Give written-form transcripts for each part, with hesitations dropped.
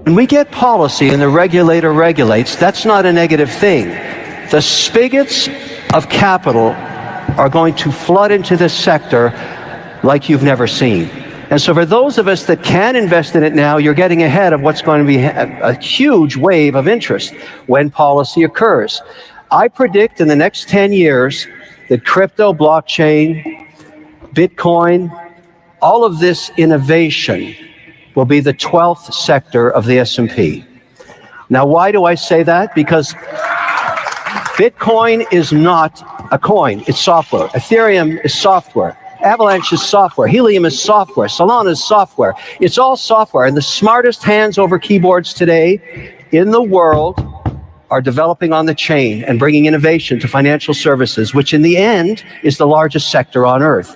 When we get policy and the regulator regulates, that's not a negative thing. The spigots of capital are going to flood into this sector like you've never seen. And so for those of us that can invest in it now, you're getting ahead of what's going to be a huge wave of interest when policy occurs. I predict in the next 10 years that crypto, blockchain, Bitcoin, all of this innovation will be the 12th sector of the S&P. Now, why do I say that? Because Bitcoin is not a coin, it's software. Ethereum is software. Avalanche is software. Helium is software. Solana is software. It's all software. And the smartest hands over keyboards today in the world are developing on the chain and bringing innovation to financial services, which in the end is the largest sector on earth.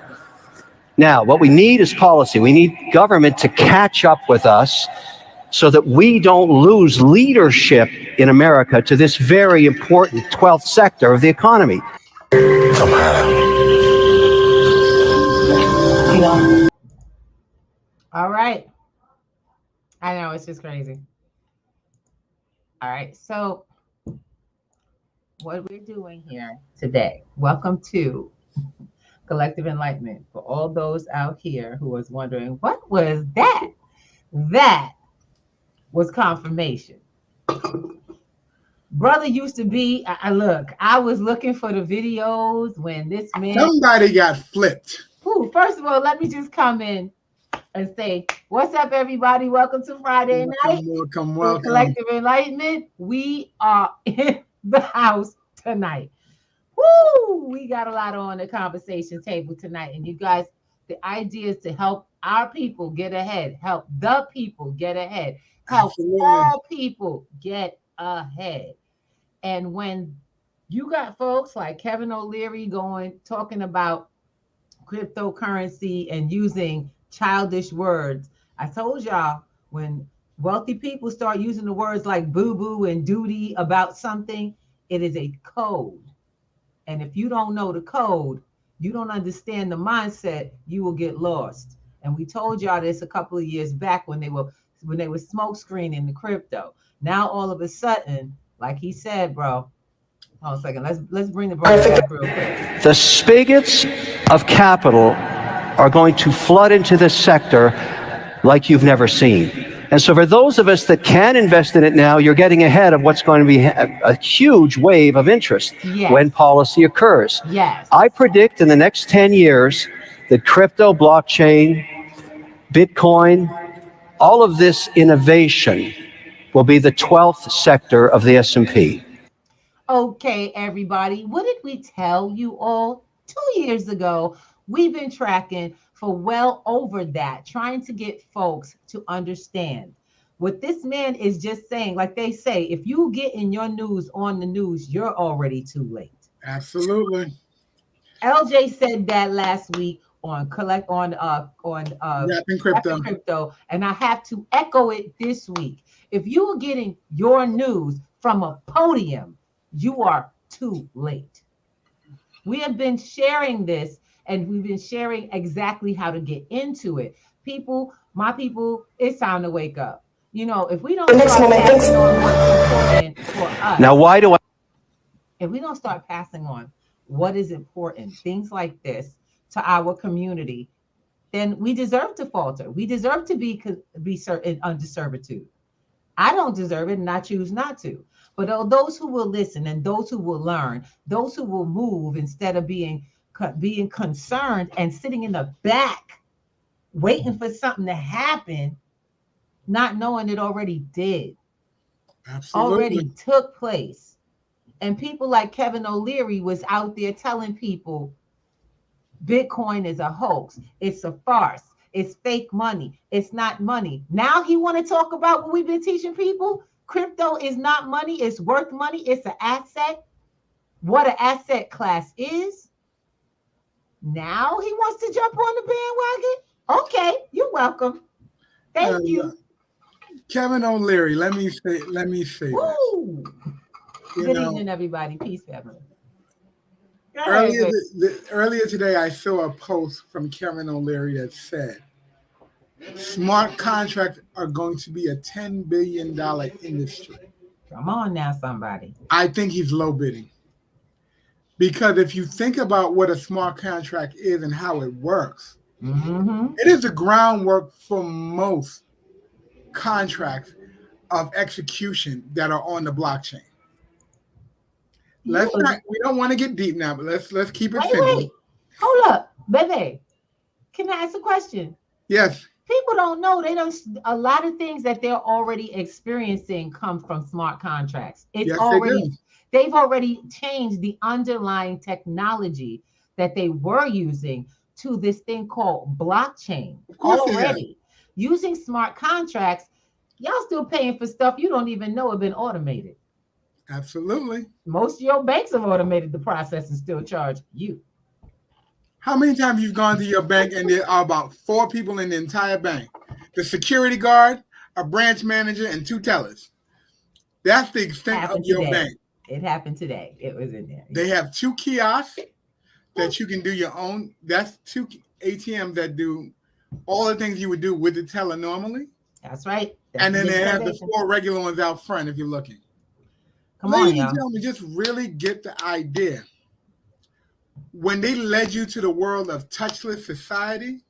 Now, what we need is policy. We need government to catch up with us so that we don't lose leadership in America to this very important 12th sector of the economy. All right. I know, it's just crazy. All right. So what we're doing here today, welcome to Collective Enlightenment. For all those out here who was wondering, what was that? That was confirmation. Brother used to be, I was looking for the videos when this man. Somebody got flipped. Ooh, first of all, let me just come in and say, what's up, everybody? Welcome to Friday night. Welcome. Collective Enlightenment. We are in the house tonight. Woo! We got a lot on the conversation table tonight. And you guys, the idea is to help our people get ahead, help the people get ahead, help all people get ahead. And when you got folks like Kevin O'Leary talking about cryptocurrency and using childish words, I told y'all, when wealthy people start using the words like boo-boo and duty about something, it is a code. And if you don't know the code, you don't understand the mindset, you will get lost. And we told y'all this a couple of years back when they were smoke screening the crypto. Now all of a sudden, like he said, bro, hold on a second, let's bring the brother back real quick. The spigots of capital are going to flood into this sector like you've never seen. And so for those of us that can invest in it now, you're getting ahead of what's going to be a huge wave of interest when policy occurs. Yes. I predict in the next 10 years that crypto, blockchain, Bitcoin, all of this innovation will be the 12th sector of the S&P. Okay, everybody, what did we tell you all 2 years ago? We've been tracking for well over that, trying to get folks to understand what this man is just saying. Like they say, if you get in your news on the news, you're already too late. Absolutely. LJ said that last week on crypto, and I have to echo it this week. If you are getting your news from a podium, you are too late. We have been sharing this, and we've been sharing exactly how to get into it. People, my people, it's time to wake up. You know, if we don't start passing on what's important for us. Now, why do I? If we don't start passing on what is important, things like this, to our community, then we deserve to falter. We deserve to be under servitude. I don't deserve it, and I choose not to. But those who will listen and those who will learn, those who will move instead of being concerned and sitting in the back, waiting for something to happen, not knowing it already did. Absolutely. Already took place. And people like Kevin O'Leary was out there telling people Bitcoin is a hoax. It's a farce. It's fake money. It's not money. Now he want to talk about what we've been teaching people. Crypto is not money. It's worth money. It's an asset. What an asset class is. Now he wants to jump on the bandwagon. Okay, you're welcome. Thank you. Kevin O'Leary, let me say Woo. Good evening, everybody. Peace, family. Earlier today, I saw a post from Kevin O'Leary that said, Smart contracts are going to be a $10 billion industry. Come on now, somebody. I think he's low bidding. Because if you think about what a smart contract is and how it works, it is the groundwork for most contracts of execution that are on the blockchain. We don't want to get deep now, but let's keep it simple. Wait. Hold up, baby. Can I ask a question? Yes. People don't know. A lot of things that they're already experiencing come from smart contracts. They've already changed the underlying technology that they were using to this thing called blockchain already. Using smart contracts, y'all still paying for stuff you don't even know have been automated. Absolutely. Most of your banks have automated the process and still charge you. How many times you've gone to your bank and there are about 4 people in the entire bank? The security guard, a branch manager, and 2 tellers. That's the extent of your bank. It happened today. It was in there. They have 2 kiosks that you can do your own. That's 2 ATMs that do all the things you would do with the teller normally. That's right. And then they have the 4 regular ones out front if you're looking. Come on, ladies and gentlemen, just really get the idea. When they led you to the world of touchless society,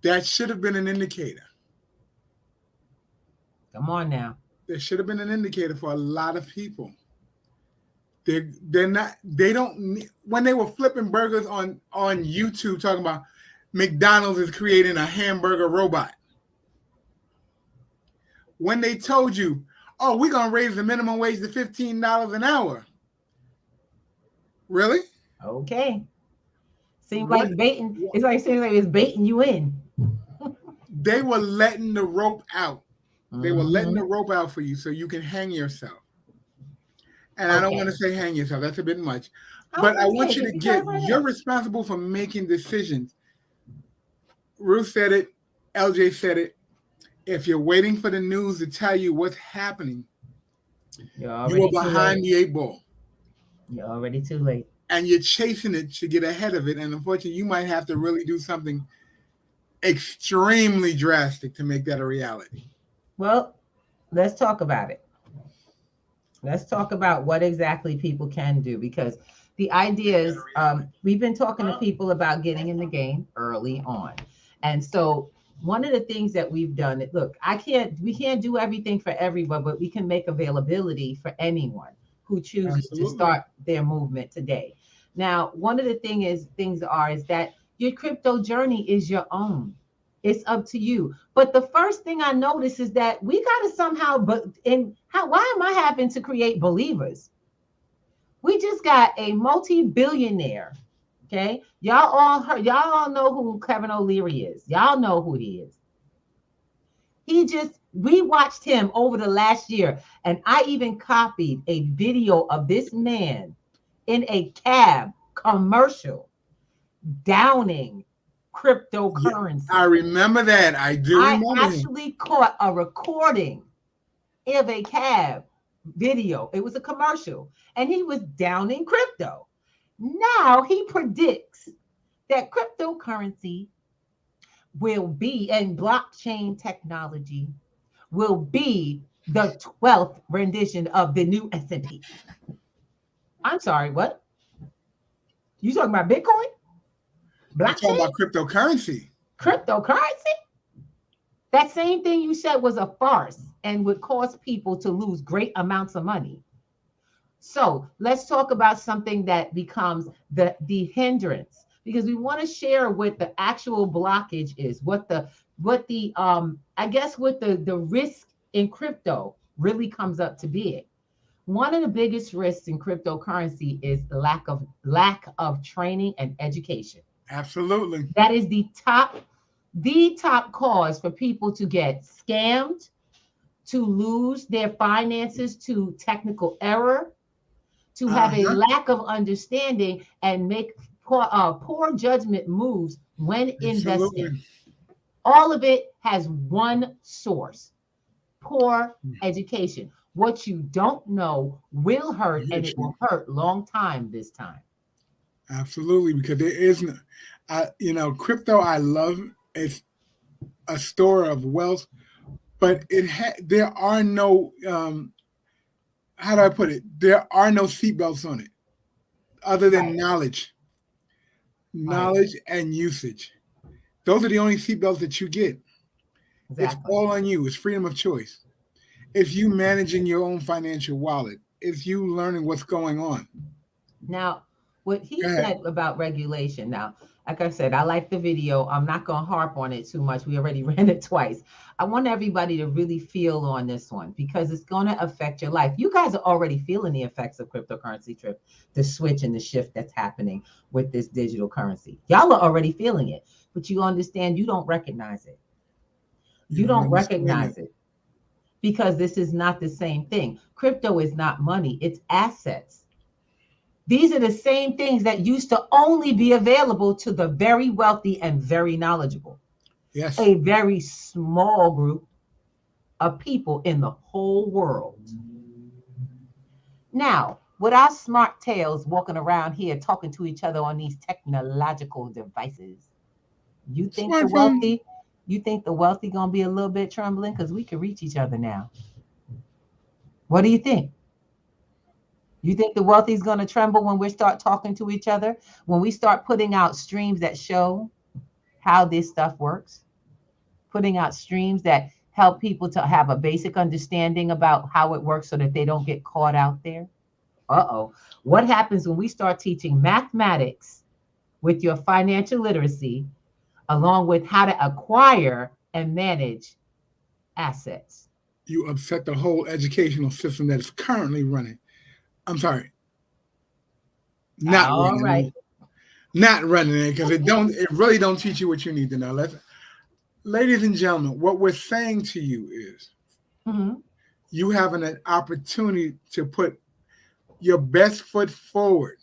that should have been an indicator. Come on now. There should have been an indicator for a lot of people. When they were flipping burgers on YouTube talking about McDonald's is creating a hamburger robot. When they told you, oh, we're going to raise the minimum wage to $15 an hour. Really? Okay. Seems like baiting. It's like it's baiting you in. They were letting the rope out. They were letting the rope out for you so you can hang yourself. And I don't want to say hang yourself. That's a bit much. But I want you to you're responsible for making decisions. Ruth said it. LJ said it. If you're waiting for the news to tell you what's happening, you are behind the 8 ball. You're already too late. And you're chasing it to get ahead of it. And unfortunately, you might have to really do something extremely drastic to make that a reality. Well, let's talk about it. Let's talk about what exactly people can do, because the idea is we've been talking to people about getting in the game early on. And so one of the things that we've done, look, we can't do everything for everyone, but we can make availability for anyone who chooses to start their movement today. Now, one of the things is that your crypto journey is your own. It's up to you. But the first thing I notice is that we got to somehow, why am I having to create believers? We just got a multi-billionaire. Okay. Y'all all know who Kevin O'Leary is. Y'all know who he is. We watched him over the last year, and I even copied a video of this man in a cab commercial downing cryptocurrency. Yeah, I remember that. I actually caught a recording of a cab video. It was a commercial, and he was downing crypto. Now he predicts that cryptocurrency will be, and blockchain technology will be the 12th rendition of the new S&P. I'm sorry, what? You talking about Bitcoin? Blockchain? I'm talking about cryptocurrency. Cryptocurrency? That same thing you said was a farce and would cause people to lose great amounts of money. So let's talk about something that becomes the hindrance, because we want to share what the actual blockage is, what the risk in crypto really comes up to be. One of the biggest risks in cryptocurrency is lack of training and education. Absolutely. That is the top cause for people to get scammed, to lose their finances to technical error, to have a lack of understanding and make poor judgment moves when investing. All of it has one source: poor education. What you don't know will hurt, and it will hurt long time this time. Absolutely, because there isn't, crypto. I love it. a store of wealth, but there are no how do I put it? There are no seatbelts on it, other than knowledge and usage. Those are the only seatbelts that you get. Exactly. It's all on you. It's freedom of choice. It's you managing your own financial wallet. It's you learning what's going on. Now, what he said about regulation. Now, like I said, I like the video. I'm not going to harp on it too much. We already ran it twice. I want everybody to really feel on this one because it's going to affect your life. You guys are already feeling the effects of cryptocurrency, Trip, the switch and the shift that's happening with this digital currency. Y'all are already feeling it, but you understand you don't recognize it. You don't recognize it because this is not the same thing. Crypto is not money. It's assets. These are the same things that used to only be available to the very wealthy and very knowledgeable. Yes. A very small group of people in the whole world. Now, with our smart tails walking around here talking to each other on these technological devices, you think the wealthy gonna be a little bit trembling because we can reach each other now? What do you think? You think the wealthy is going to tremble when we start talking to each other? When we start putting out streams that show how this stuff works? Putting out streams that help people to have a basic understanding about how it works so that they don't get caught out there? Uh-oh. What happens when we start teaching mathematics with your financial literacy, along with how to acquire and manage assets? You upset the whole educational system that is currently running. I'm sorry. Not running it because it really don't teach you what you need to know. Ladies and gentlemen, what we're saying to you is you have an opportunity to put your best foot forward.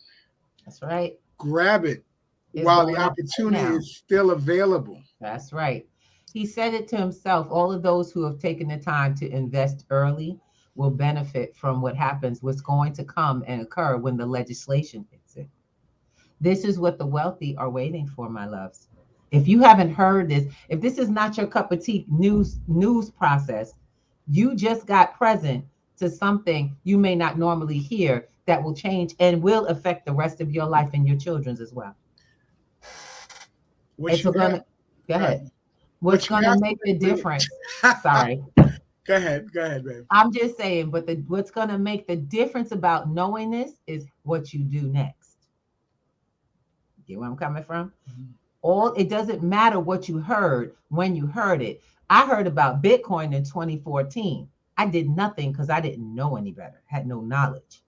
That's right. Grab it while the opportunity is still available. That's right. He said it to himself. All of those who have taken the time to invest early will benefit from what's going to come and occur when the legislation hits it. This is what the wealthy are waiting for, my loves. If you haven't heard this, if this is not your cup of tea news process, you just got present to something you may not normally hear that will change and will affect the rest of your life and your children's as well. Go ahead. What's going to make the difference? Sorry. Go ahead, babe. I'm just saying, but what's going to make the difference about knowing this is what you do next. Get where I'm coming from? It doesn't matter what you heard when you heard it. I heard about Bitcoin in 2014. I did nothing because I didn't know any better, had no knowledge.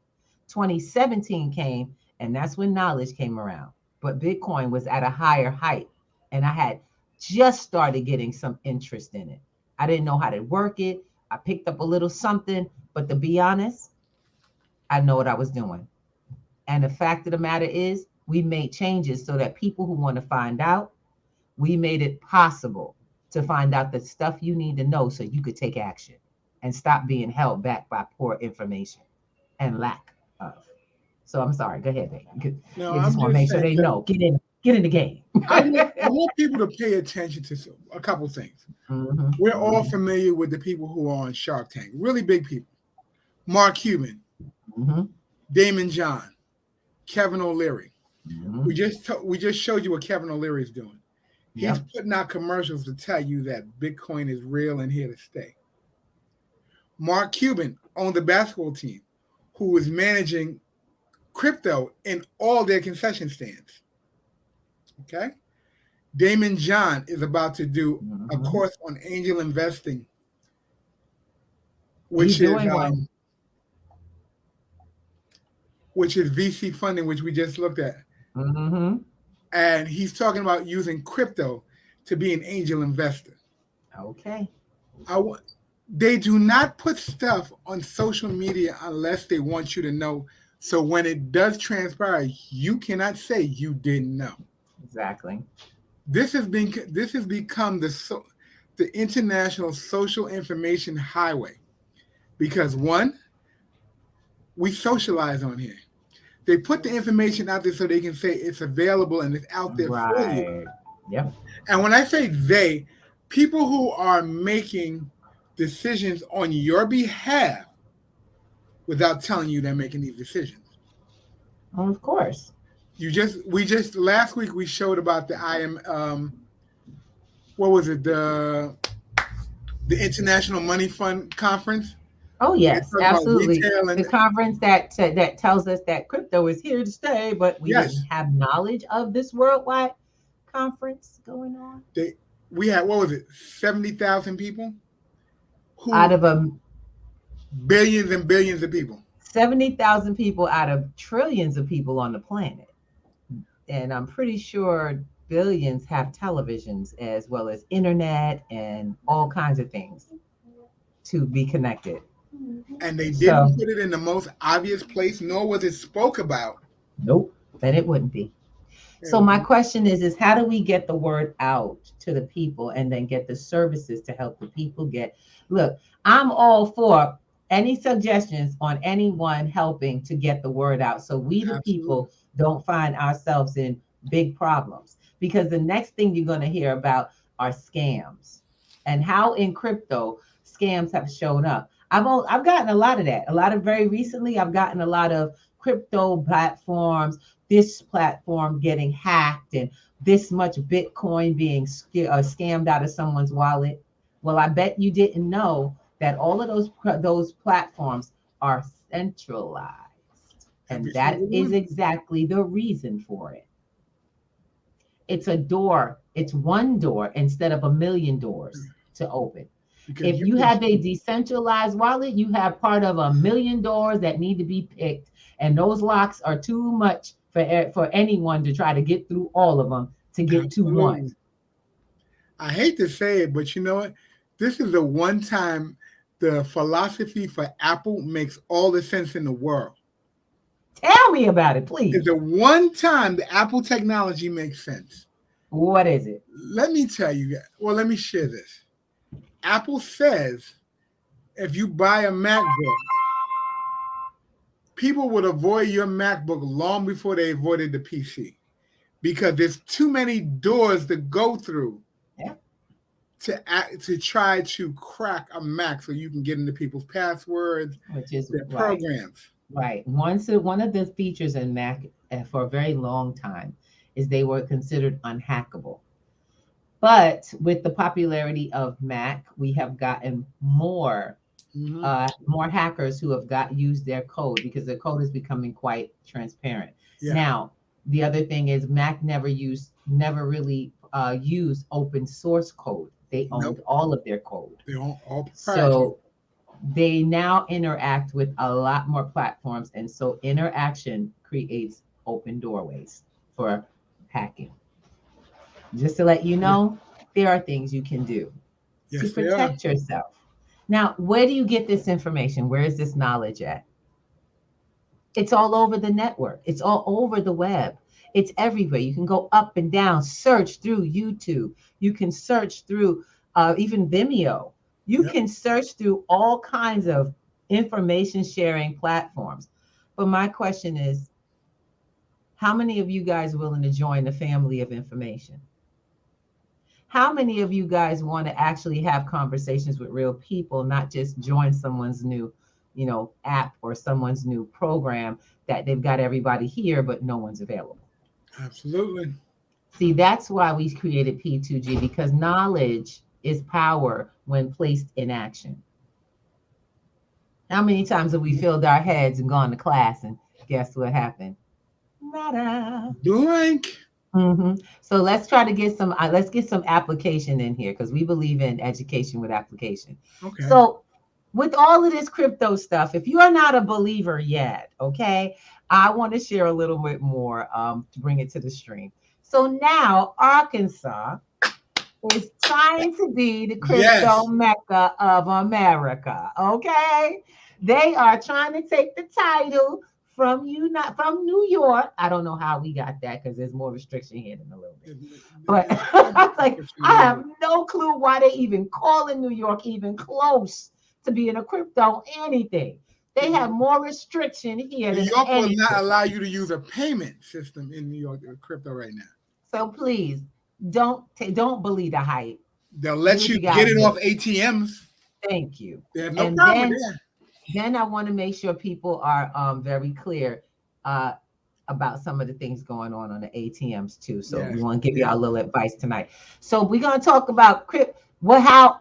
2017 came, and that's when knowledge came around. But Bitcoin was at a higher height, and I had just started getting some interest in it. I didn't know how to work it. I picked up a little something, but to be honest, I know what I was doing. And the fact of the matter is, we made changes so that people who want to find out, we made it possible to find out the stuff you need to know so you could take action and stop being held back by poor information and lack of. So I'm sorry. Go ahead, babe. No, I just want to make sure they know. Get in the game. I want people to pay attention to a couple things. We're all familiar with the people who are on Shark Tank, really big people. Mark Cuban, Damon John, Kevin O'Leary. We just showed you what Kevin O'Leary is doing. He's putting out commercials to tell you that Bitcoin is real and here to stay. Mark Cuban owned the basketball team who was managing crypto in all their concession stands. Okay? Damon John is about to do a course on angel investing, which is VC funding, which we just looked at. And he's talking about using crypto to be an angel investor. Okay. They do not put stuff on social media unless they want you to know. So when it does transpire, you cannot say you didn't know. Exactly. This has become the international social information highway because one, we socialize on here. They put the information out there so they can say it's available and it's out there for you. Yep. And when I say they, people who are making decisions on your behalf without telling you they're making these decisions. Of course. We just last week we showed about the what was it, the International Money Fund conference. Oh They yes, talk about absolutely. retail The and conference that tells us that crypto is here to stay, but we yes, didn't have knowledge of this worldwide conference going on. we had, what was it, 70,000 people, Out who of a billions and billions of people. 70,000 people out of trillions of people on the planet. And I'm pretty sure billions have televisions as well as internet and all kinds of things to be connected. And they So, didn't put it in the most obvious place, nor was it spoke about. nope, then it wouldn't be. So my question is how do we get the word out to the people and then get the services to help the people get? Look, I'm all for any suggestions on anyone helping to get the word out so we the Absolutely. people don't find ourselves in big problems, because the next thing you're going to hear about are scams and how in crypto scams have shown up. I've gotten a lot of that. A lot of very recently I've gotten a lot of crypto platforms, this platform getting hacked and this much Bitcoin being scammed out of someone's wallet. Well, I bet you didn't know that all of those platforms are centralized, and Every that single is one. exactly the reason for it. It's a door. It's one door instead of a million doors to open. Because If you you can, have a decentralized wallet, you have part of a million doors that need to be picked, and those locks are too much for anyone to try to get through all of them to get to one. absolutely. I hate to say it, but you know what? This is the one time the philosophy for Apple makes all the sense in the world. Tell me about it, It's please. the one time the Apple technology makes sense. What is it? Let me tell you, well, let me share this. Apple says if you buy a MacBook, people would avoid your MacBook long before they avoided the PC because there's too many doors to go through Yeah. to try to crack a Mac so you can get into people's passwords, Which is their right. programs. Right. One of the features in Mac for a very long time is they were considered unhackable. But with the popularity of Mac, we have gotten more hackers who have used their code because their code is becoming quite transparent. Yeah. Now, the other thing is Mac never really used open source code. They owned all of their code. They're all proprietary. So they now interact with a lot more platforms, and so interaction creates open doorways for hacking. Just to let you know, there are things you can do to Yes, they are. protect yourself. Now, where do you get this information? Where is this knowledge at? It's all over the network. It's all over the web. It's everywhere. You can go up and down, search through YouTube. You can search through even Vimeo. You Yep. can search through all kinds of information sharing platforms. But my question is, how many of you guys are willing to join the family of information? How many of you guys want to actually have conversations with real people, not just join someone's new, app or someone's new program that they've got everybody here, but no one's available? Absolutely. See, that's why we created P2G, because knowledge is power when placed in action. How many times have we filled our heads and gone to class and guess what happened? Nada. Doink. So let's try to get some application in here because we believe in education with application. Okay. So with all of this crypto stuff, if you are not a believer yet, okay, I want to share a little bit more to bring it to the stream. So now Arkansas is trying to be the crypto mecca of America, okay? They are trying to take the title from you, not from New York. I don't know how we got that because there's more restriction here than a little bit. But like, I have no clue why they even call in New York even close to being a crypto anything. They have more restriction here than New York will anything. not allow you to use a payment system in New York crypto right now. So please don't believe the hype. They'll let you get it off ATMs. Thank you. They have no problem with that. Then I want to make sure people are very clear about some of the things going on the ATMs too. So we want to give you a little advice tonight. So we're going to talk about how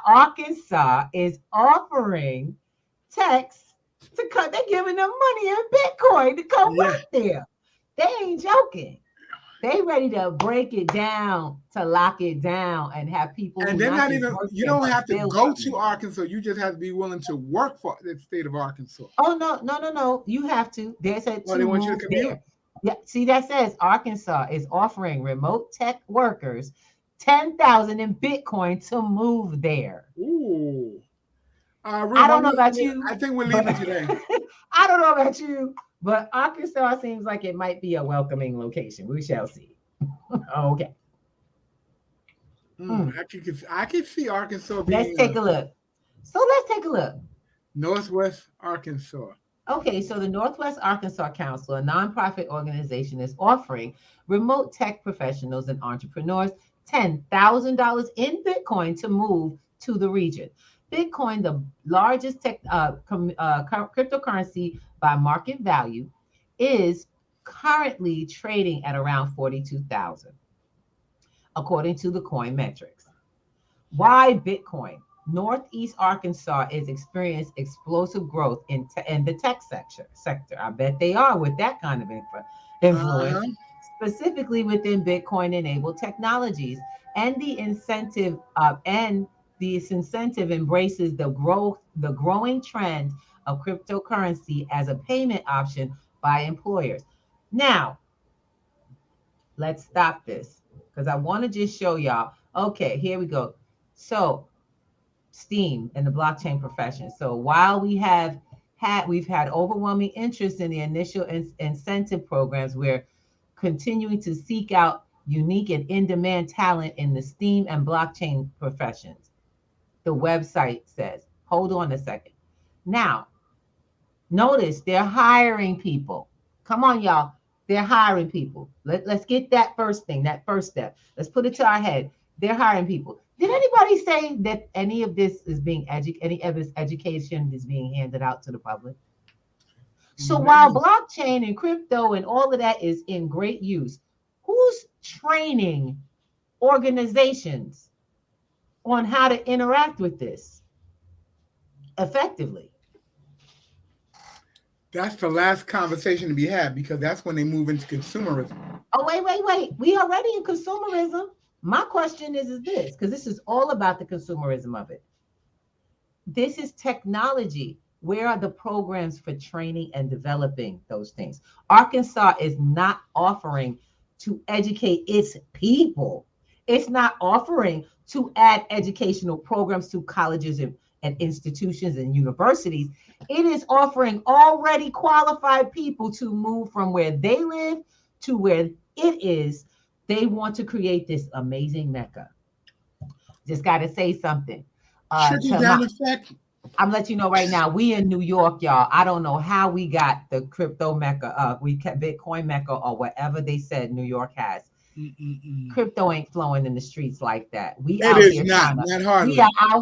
Arkansas is offering techs to cut. They're giving them money in Bitcoin to come work there. They ain't joking. They ready to break it down, to lock it down, and have people. And they're not even. You don't have to go to Arkansas. You just have to be willing to work for the state of Arkansas. Oh no! You have to. They said they want you to commute. There. Yeah. See, that says Arkansas is offering remote tech workers 10,000 in Bitcoin to move there. Ooh. I don't know about you. I think we're leaving today. I don't know about you. But Arkansas seems like it might be a welcoming location. We shall see. Okay. I can see Arkansas being. Let's take a look. Let's take a look. Northwest Arkansas. Okay, so the Northwest Arkansas Council, a nonprofit organization, is offering remote tech professionals and entrepreneurs $10,000 in Bitcoin to move to the region. Bitcoin, the largest cryptocurrency by market value, is currently trading at around 42,000, according to the Coin Metrics. Why Bitcoin? Northeast Arkansas is experiencing explosive growth in the tech sector. I bet they are with that kind of influence, specifically within Bitcoin-enabled technologies, and the incentive embraces the growing trend of cryptocurrency as a payment option by employers. Now, let's stop this because I want to just show y'all. Okay, here we go. So, STEAM and the blockchain profession. So while we've had overwhelming interest in the initial incentive programs, we're continuing to seek out unique and in-demand talent in the STEAM and blockchain professions. The website says, hold on a second. Now, notice they're hiring people. Come on, y'all. They're hiring people. Let's get that first step. Let's put it to our head. They're hiring people. Did anybody say that any of this is any of this education is being handed out to the public? So while blockchain and crypto and all of that is in great use, who's training organizations on how to interact with this effectively? That's the last conversation to be had because that's when they move into consumerism. Oh, wait. We already in consumerism. My question is this, because this is all about the consumerism of it. This is technology. Where are the programs for training and developing those things? Arkansas is not offering to educate its people. It's not offering to add educational programs to colleges and institutions and universities. It is offering already qualified people to move from where they live to where it is. They want to create this amazing mecca. Just got to say something. I'm letting you know right now, we in New York, y'all. I don't know how we got the crypto mecca. We kept Bitcoin mecca or whatever they said New York has. Crypto ain't flowing in the streets like that. We are out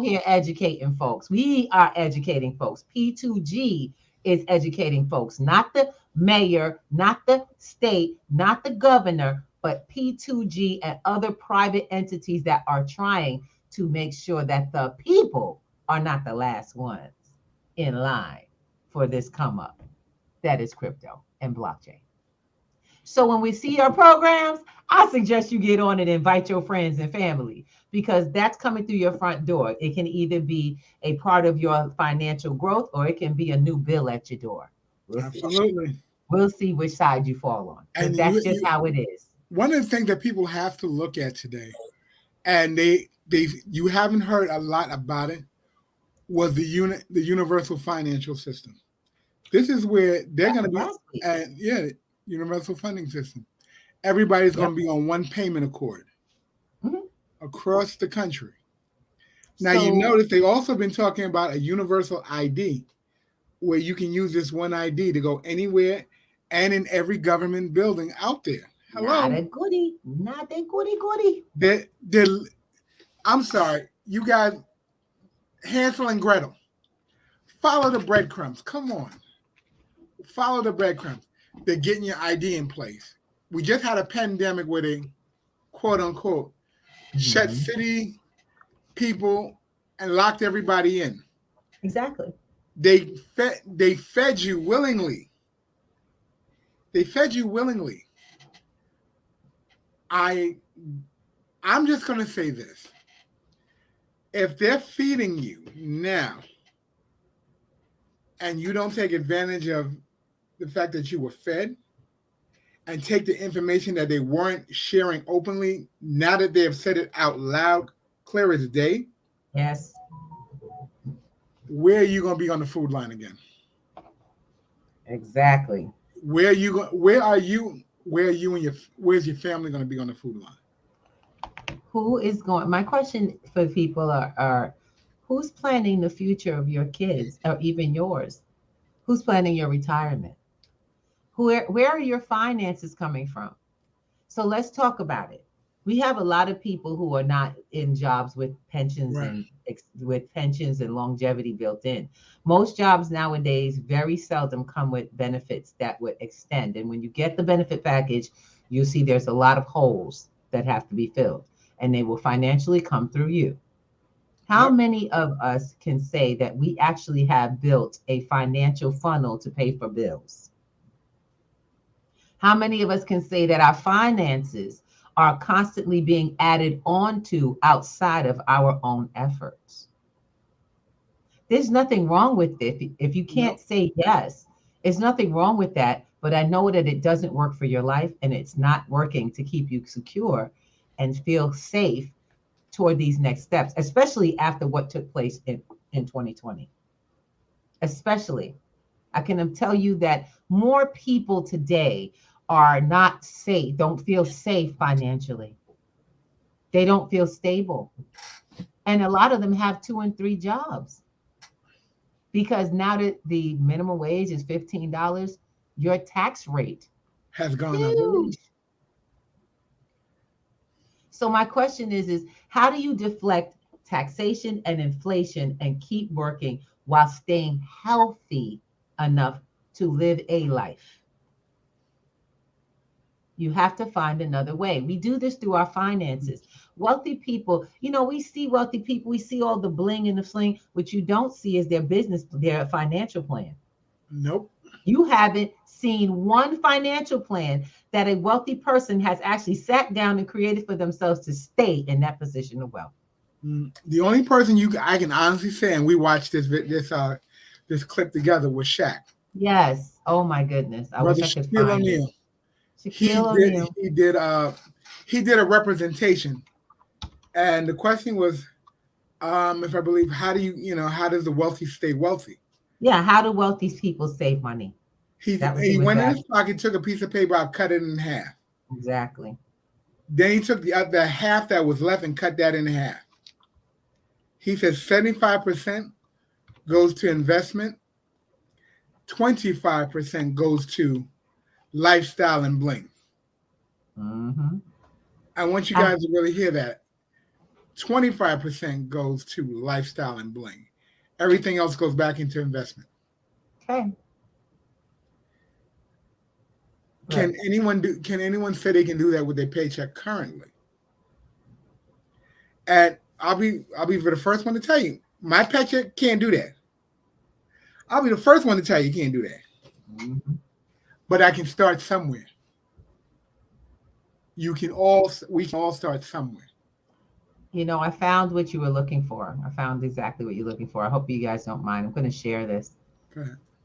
here educating folks. We are educating folks. P2G is educating folks, not the mayor, not the state, not the governor, but P2G and other private entities that are trying to make sure that the people are not the last ones in line for this come up. That is crypto and blockchain. So when we see our programs, I suggest you get on and invite your friends and family because that's coming through your front door. It can either be a part of your financial growth or it can be a new bill at your door. Absolutely. We'll see which side you fall on. And that's just how it is. One of the things that people have to look at today, and you haven't heard a lot about it, was the universal financial system. This is where they're going to be, universal funding system. Everybody's going to be on one payment accord across the country. Now, you notice they've also been talking about a universal ID where you can use this one ID to go anywhere and in every government building out there. Hello. Not a goodie. I'm sorry, you guys, Hansel and Gretel. Follow the breadcrumbs. Come on. Follow the breadcrumbs. They're getting your ID in place. We just had a pandemic where they, quote unquote, shut city people and locked everybody in. Exactly. They fed you willingly. They fed you willingly. I'm just going to say this. If they're feeding you now and you don't take advantage of the fact that you were fed and take the information that they weren't sharing openly, now that they have said it out loud, clear as day. Yes. Where are you going to be on the food line again? Exactly. Where's your family going to be on the food line? Who is going? My question for people are who's planning the future of your kids or even yours? Who's planning your retirement? Where are your finances coming from? So let's talk about it. We have a lot of people who are not in jobs with pensions and longevity built in. Most jobs nowadays very seldom come with benefits that would extend. And when you get the benefit package, you'll see there's a lot of holes that have to be filled, and they will financially come through you. How many of us can say that we actually have built a financial funnel to pay for bills? How many of us can say that our finances are constantly being added onto outside of our own efforts? There's nothing wrong with it. If you can't say yes, there's nothing wrong with that. But I know that it doesn't work for your life, and it's not working to keep you secure and feel safe toward these next steps, especially after what took place in 2020. Especially, I can tell you that more people today are not safe, don't feel safe financially. They don't feel stable. And a lot of them have 2 and 3 jobs. Because now that the minimum wage is $15, your tax rate has gone huge. up. So my question is how do you deflect taxation and inflation and keep working while staying healthy enough to live a life? You have to find another way. We do this through our finances. Wealthy people, we see wealthy people, we see all the bling and the fling. What you don't see is their business, their financial plan. Nope. You haven't seen one financial plan that a wealthy person has actually sat down and created for themselves to stay in that position of wealth. The only person I can honestly say, and we watched this clip together, was Shaq. Yes. Oh my goodness. I wish I could find it. Shaquille O'Neal. He did a representation, and the question was, if I believe, how does the wealthy stay wealthy? Yeah, how do wealthy people save money? He went in his pocket, took a piece of paper out, cut it in half. Exactly. Then he took the half that was left and cut that in half. He says 75% goes to investment, 25% goes to lifestyle and bling. Mm-hmm. I want you guys to really hear that. 25% goes to lifestyle and bling. Everything else goes back into investment. Okay. Can anyone say they can do that with their paycheck currently? And I'll be the first one to tell you, my paycheck can't do that. I'll be the first one to tell you can't do that. Mm-hmm. But I can start somewhere. We can all start somewhere. I found what you were looking for. I found exactly what you're looking for. I hope you guys don't mind. I'm going to share this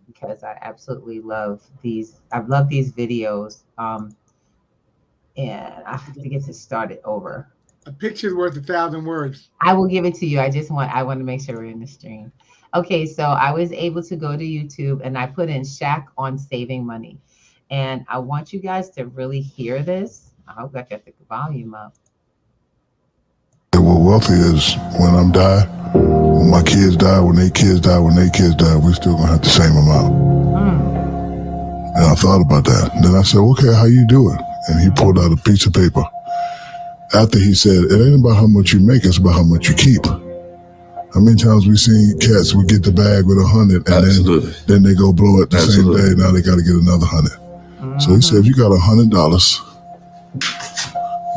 because I absolutely love these. I love these videos. And I have to get this started over. A picture's worth 1,000 words. I will give it to you. I want to make sure we're in the stream. Okay, so I was able to go to YouTube and I put in Shaq on saving money. And I want you guys to really hear this. I hope I got the volume up. What wealthy is when I'm die, when my kids die, when they kids die, we still gonna have the same amount. And I thought about that. And then I said, okay, how you do it? And he pulled out a piece of paper after he said, it ain't about how much you make, it's about how much you keep. How many times we seen cats would get the bag with 100 and then they go blow it the same day. Now they got to get another 100. So he said, if you got $100,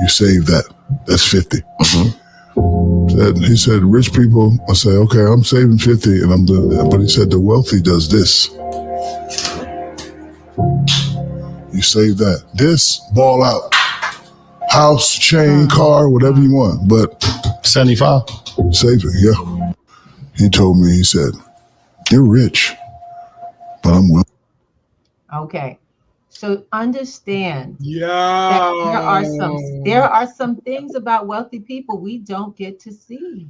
you save that. That's 50. He said, rich people, I say, okay, I'm saving 50 and I'm doing that. But he said, the wealthy does this. You save that. This, ball out. House, chain, car, whatever you want. But 75. Save it, yeah. He told me, he said, you're rich, but I'm wealthy. Okay. So understand Yeah. that there are some things about wealthy people we don't get to see.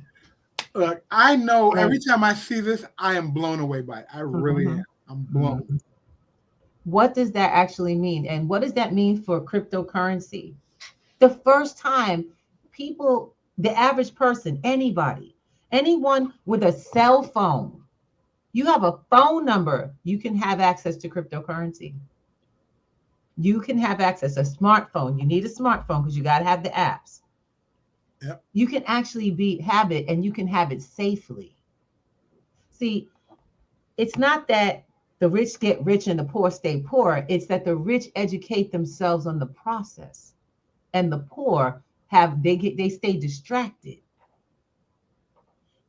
Look, I know every time I see this, I am blown away by it. I really am. I'm blown. What does that actually mean? And what does that mean for cryptocurrency? The first time people, the average person, anybody, anyone with a cell phone, you have a phone number, you can have access to cryptocurrency. You can have access, a smartphone. You need a smartphone because you got to have the apps. Yep. You can actually have it, and you can have it safely. See, it's not that the rich get rich and the poor stay poor. It's that the rich educate themselves on the process, and the poor they stay distracted.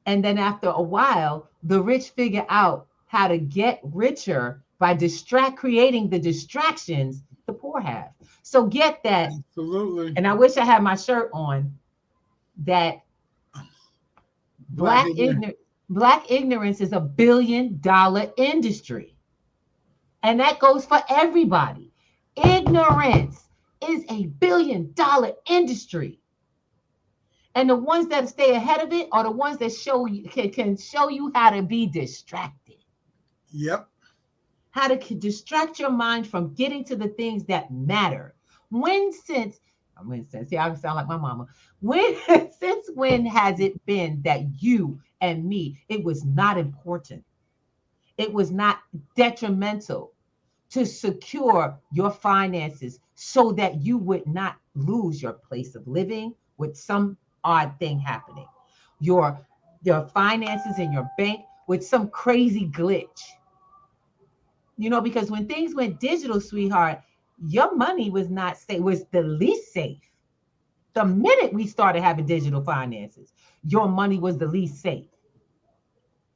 And then after a while, the rich figure out how to get richer by creating the distractions the poor have. So get that. Absolutely. And I wish I had my shirt on. That black ignorance is $1 billion industry. And that goes for everybody. Ignorance is $1 billion industry. And the ones that stay ahead of it are the ones that can show you how to be distracted. Yep. How to distract your mind from getting to the things that matter. See, I sound like my mama. Since when has it been that you and me, it was not important? It was not detrimental to secure your finances so that you would not lose your place of living with some odd thing happening. Your finances in your bank with some crazy glitch. You know, because when things went digital, sweetheart, your money was not safe, was the least safe. The minute we started having digital finances, your money was the least safe.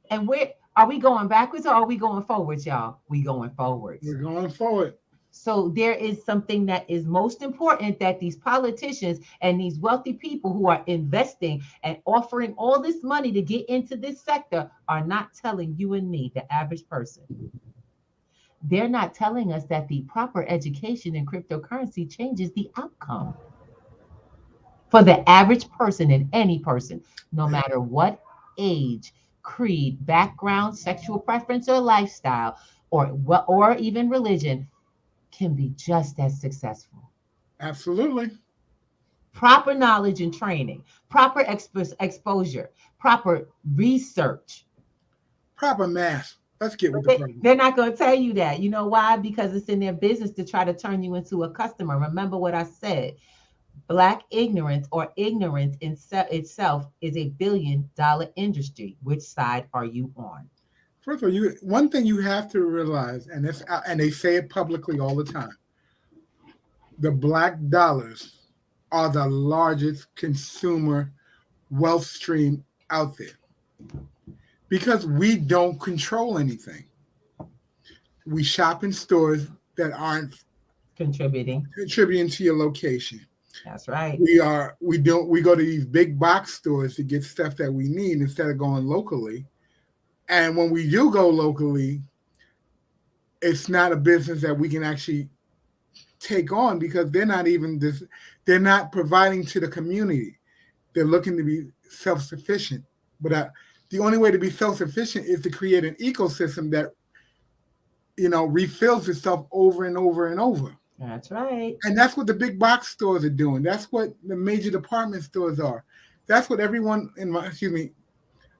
And where are we going backwards or are we going forwards, y'all? We going forwards. We're going forward. So there is something that is most important that these politicians and these wealthy people who are investing and offering all this money to get into this sector are not telling you and me, the average person. They're not telling us that the proper education in cryptocurrency changes the outcome for the average person and any person, no matter what age, creed, background, sexual preference, or lifestyle, or even religion, can be just as successful. Absolutely. Proper knowledge and training, proper exposure, proper research, proper math. Let's get with the program. They're not going to tell you that. You know why? Because it's in their business to try to turn you into a customer. Remember what I said. Black ignorance or ignorance in itself is $1 billion industry. Which side are you on? First of all, one thing you have to realize, and they say it publicly all the time, the black dollars are the largest consumer wealth stream out there because we don't control anything. We shop in stores that aren't contributing to your location. That's right. We go to these big box stores to get stuff that we need instead of going locally. And when we do go locally, it's not a business that we can actually take on because they're not providing to the community. They're looking to be self-sufficient. But the only way to be self-sufficient is to create an ecosystem that, refills itself over and over and over. That's right. And that's what the big box stores are doing. That's what the major department stores are. That's what everyone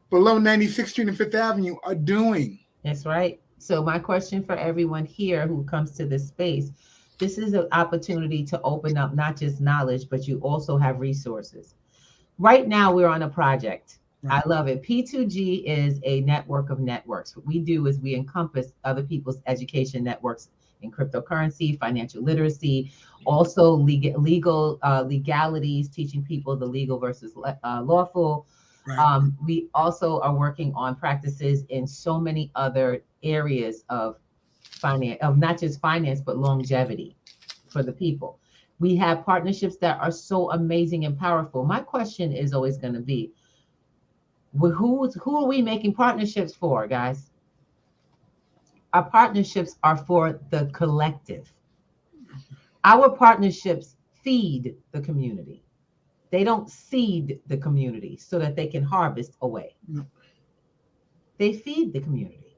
below 96th Street and 5th Avenue are doing. That's right. So my question for everyone here who comes to this space, This is an opportunity to open up not just knowledge, but you also have resources. Right now, we're on a project. Right. I love it. P2G is a network of networks. What we do is we encompass other people's education networks in cryptocurrency, financial literacy, also legalities, teaching people the legal versus lawful. Right. We also are working on practices in so many other areas of finance, of not just finance, but longevity for the people. We have partnerships that are so amazing and powerful. My question is always going to be, who are we making partnerships for, guys? Our partnerships are for the collective. Our partnerships feed the community. They don't seed the community so that they can harvest away. No. They feed the community.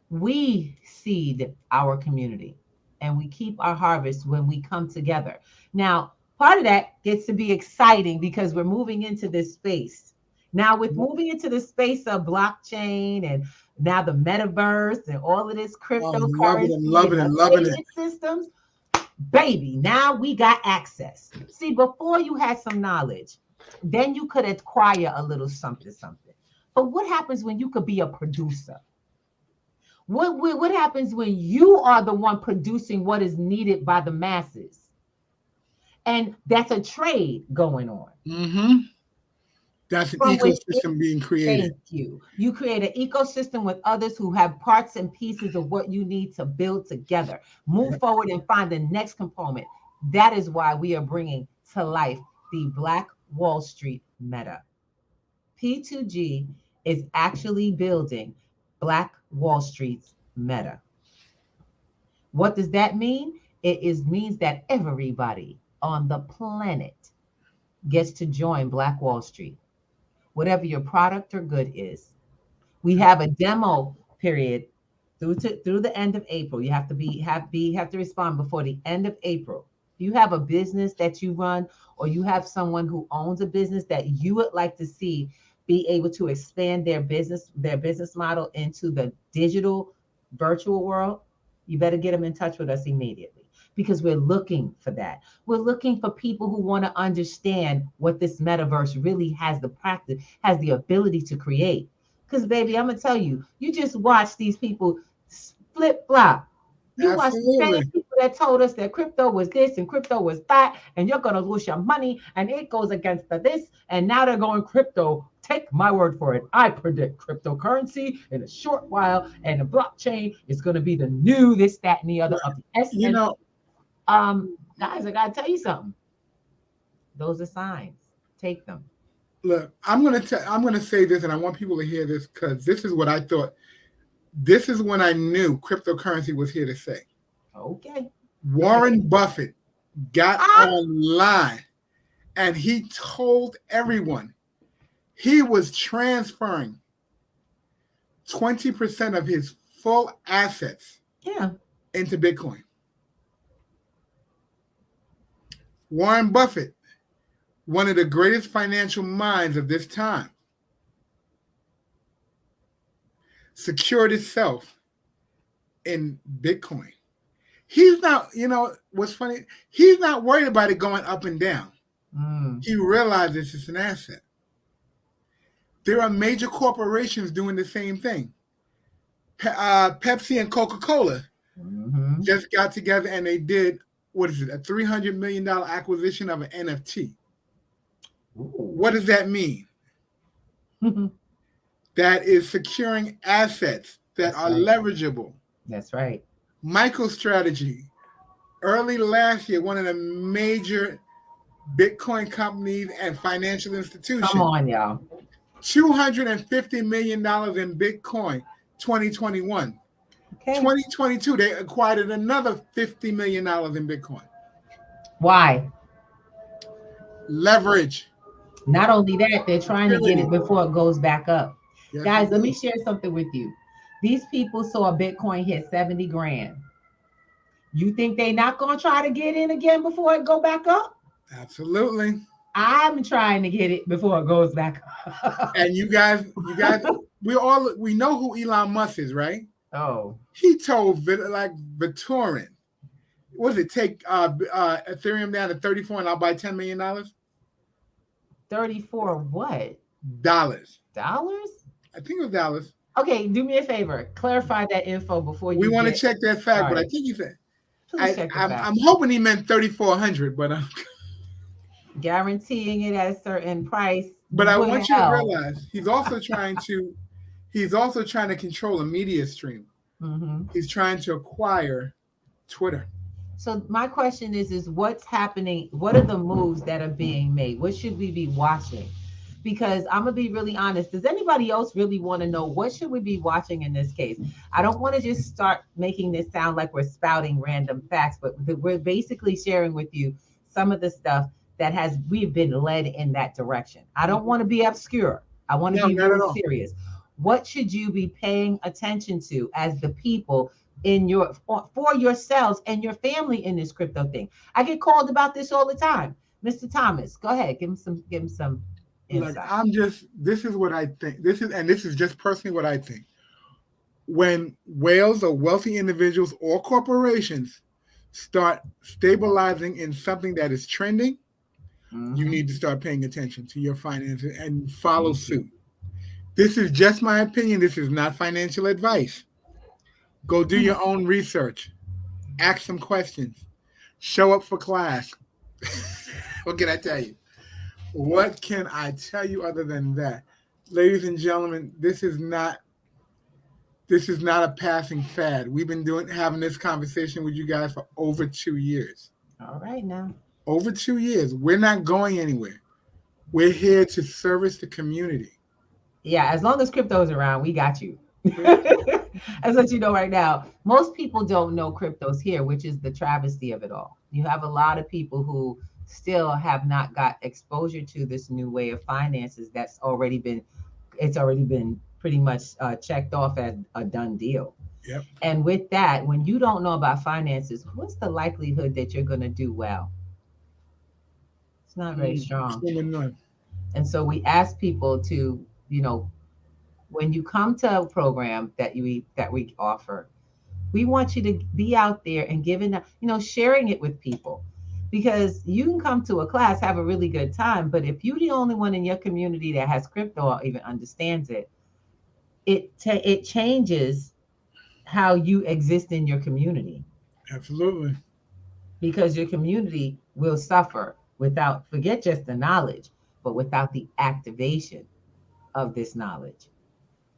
We seed our community, and we keep our harvest when we come together. Now, part of that gets to be exciting because we're moving into this space. Now, with moving into the space of blockchain and now the metaverse and all of this cryptocurrency, loving it. Systems, baby, now we got access. See, before you had some knowledge, then you could acquire a little something. But what happens when you could be a producer? What happens when you are the one producing what is needed by the masses? And that's a trade going on. Mm-hmm. That's an ecosystem being created. Thank you. You create an ecosystem with others who have parts and pieces of what you need to build together. Move forward and find the next component. That is why we are bringing to life the Black Wall Street meta. P2G is actually building Black Wall Street's meta. What does that mean? It means that everybody on the planet gets to join Black Wall Street. Whatever your product or good is. We have a demo period through the end of April. You have to respond before the end of April. If you have a business that you run, or you have someone who owns a business that you would like to see be able to expand their business model into the digital virtual world, you better get them in touch with us immediately. Because we're looking for that. We're looking for people who want to understand what this metaverse really has the ability to create. Because, baby, I'm going to tell you, you just watch these people flip-flop. You watch the same people that told us that crypto was this and crypto was that, and you're going to lose your money, and it goes against this, and now they're going crypto. Take my word for it. I predict cryptocurrency in a short while, and the blockchain is going to be the new this, that, and the other of the S&P. You know, guys, I gotta tell you something. Those are signs. Take them. Look, I'm gonna say this, and I want people to hear this because this is what I thought. This is when I knew cryptocurrency was here to stay. Okay. Warren Buffett got online, and he told everyone he was transferring 20% of his full assets into Bitcoin. Warren Buffett, one of the greatest financial minds of this time, secured itself in Bitcoin. He's not, what's funny, he's not worried about it going up and down. He realizes it's an asset. There are major corporations doing the same thing. Pepsi and Coca-Cola just got together and they did, what is it, a $300 million acquisition of an NFT. What does that mean? That is securing assets that are leverageable. That's right. MicroStrategy, early last year, one of the major Bitcoin companies and financial institutions. Come on, y'all. $250 million in Bitcoin, 2021. Okay. 2022, they acquired another $50 million in Bitcoin. Why? Leverage. Not only that, they're trying to get it before it goes back up. Yes, guys, let me share something with you. These people saw Bitcoin hit 70 grand. You think they're not going to try to get in again before it go back up? Absolutely. I'm trying to get it before it goes back up. And you guys, we know who Elon Musk is, right? Oh. He told Vitorin what does it take Ethereum down to 34 and I'll buy $10 million? 34 what? Dollars. Dollars? I think it was dollars. Okay, do me a favor. Clarify that info before you. We want to check that fact, started. but I think he said. Check the fact. I'm hoping he meant 3,400, but guaranteeing it at a certain price. But I want you to realize he's also trying to control a media stream. Mm-hmm. He's trying to acquire Twitter. So my question is what's happening? What are the moves that are being made? What should we be watching? Because I'm gonna be really honest. Does anybody else really want to know what should we be watching in this case? I don't want to just start making this sound like we're spouting random facts, but we're basically sharing with you some of the stuff that we've been led in that direction. I don't want to be obscure. I want to be very serious. What should you be paying attention to as the people for yourselves and your family in this crypto thing? I get called about this all the time. Mr. Thomas, go ahead. Give him some insight. Look, this is what I think. This is just personally what I think. When whales or wealthy individuals or corporations start stabilizing in something that is trending, you need to start paying attention to your finances and follow suit. This is just my opinion. This is not financial advice. Go do your own research. Ask some questions. Show up for class. What can I tell you? What can I tell you other than that? Ladies and gentlemen, this is not a passing fad. We've been having this conversation with you guys for over 2 years. All right now. Over 2 years. We're not going anywhere. We're here to service the community. Yeah, as long as crypto is around, we got you. That's what you know right now. Most people don't know crypto's here, which is the travesty of it all. You have a lot of people who still have not got exposure to this new way of finances it's already been pretty much checked off as a done deal. Yep. And with that, when you don't know about finances, what's the likelihood that you're going to do well? It's not very strong. And so we ask people to, when you come to a program that we offer, we want you to be out there and giving, sharing it with people. Because you can come to a class, have a really good time, but if you're the only one in your community that has crypto or even understands it, it changes how you exist in your community. Absolutely. Because your community will suffer forget just the knowledge, but without the activation of this knowledge.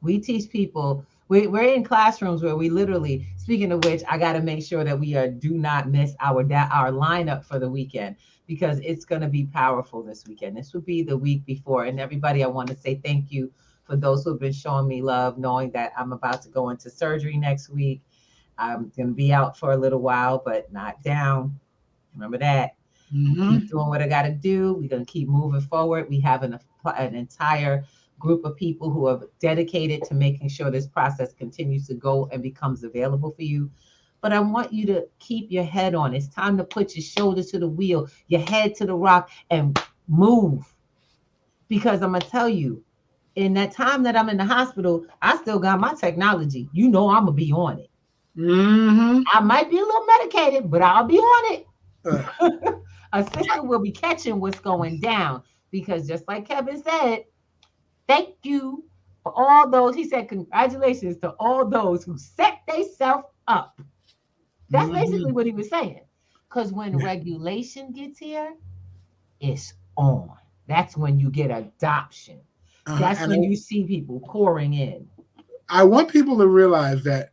We teach people, we're in classrooms where we literally, speaking of which, I got to make sure that we do not miss our lineup for the weekend, because it's going to be powerful this weekend. This will be the week before. And everybody, I want to say thank you for those who have been showing me love, knowing that I'm about to go into surgery next week. I'm going to be out for a little while, but not down. Remember that. Keep doing what I got to do. We're going to keep moving forward. We have an entire group of people who are dedicated to making sure this process continues to go and becomes available for you. But I want you to keep your head on. It's time to put your shoulder to the wheel, your head to the rock, and move. Because I'm going to tell you, in that time that I'm in the hospital, I still got my technology. I'm going to be on it. I might be a little medicated, but I'll be on it. A system will be catching what's going down. Because just like Kevin said, thank you for all those. He said, congratulations to all those who set themselves up. That's basically what he was saying. Because when regulation gets here, it's on. That's when you get adoption. That's when you see people pouring in. I want people to realize that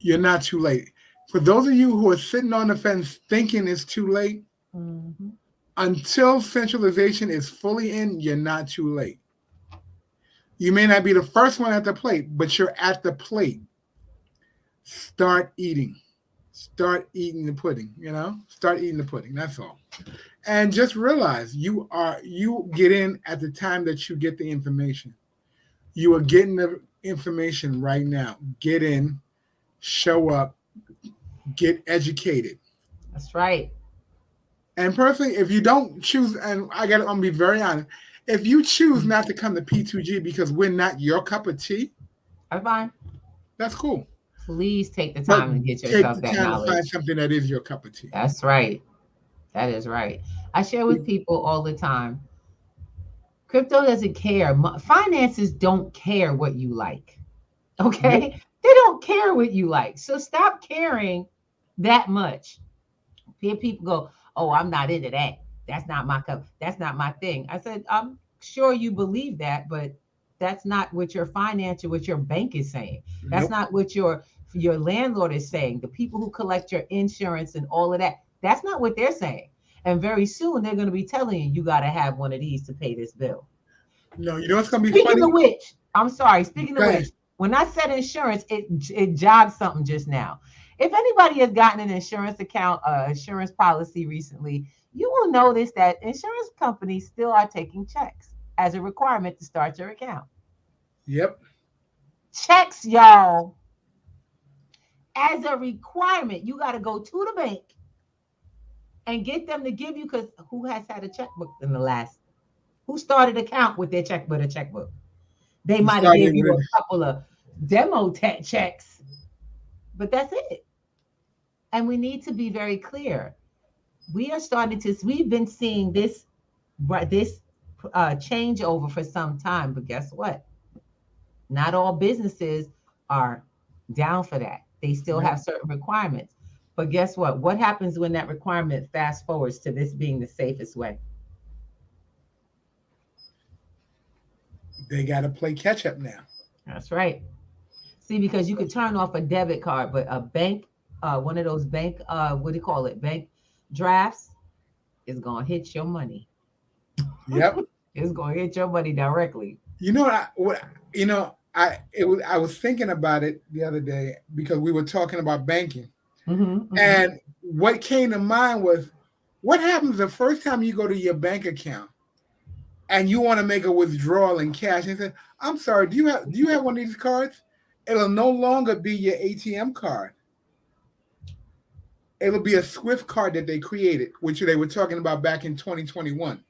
you're not too late. For those of you who are sitting on the fence thinking it's too late, until centralization is fully in, you're not too late. You may not be the first one at the plate, but you're at the plate. Start eating. Start eating the pudding, Start eating the pudding, that's all. And just realize you get in at the time that you get the information. You are getting the information right now. Get in, show up, get educated. That's right. And personally, if you don't choose, and I'm going to be very honest, if you choose not to come to P2G because we're not your cup of tea, I'm fine. That's cool. Please take the But time and get take yourself the that time to knowledge. find something that is your cup of tea. That's right. That is right. I share with people all the time. Crypto doesn't care. Finances don't care what you like. Okay? Nope. They don't care what you like. So stop caring that much. Then people go, "Oh, I'm not into that. That's not my cup. That's not my thing." I said, "I'm sure you believe that, but that's not what your financial, what your bank is saying. That's Nope. not what your landlord is saying. The people who collect your insurance and all of that, that's not what they're saying. And very soon they're going to be telling you, you got to have one of these to pay this bill." No, you know what's gonna be Speaking funny? of which, I'm sorry. Speaking Go of ahead. which, when I said insurance, it jogged something just now. If anybody has gotten an insurance account, insurance policy recently, you will notice that insurance companies still are taking checks as a requirement to start your account. Yep. Checks, y'all, as a requirement. You got to go to the bank and get them to give you, because who has had a checkbook in the last? Who started account with their check with a checkbook? They You might have started gave you with a couple of demo checks, but that's it. And we need to be very clear. We've been seeing this changeover for some time, but guess what? Not all businesses are down for that. They still Nope. have certain requirements. But guess what? What happens when that requirement fast forwards to this being the safest way? They gotta play catch up now. That's right. See, because you could turn off a debit card, but a bank, one of those bank, what do you call it? Bank drafts is gonna hit your money. Yep. It's gonna hit your money directly. You know what? You know, I was thinking about it the other day because we were talking about banking, and what came to mind was, what happens the first time you go to your bank account and you want to make a withdrawal in cash and say, "I'm sorry, do you have one of these cards?" It'll no longer be your ATM card. It'll be a Swift card that they created, which they were talking about back in 2021,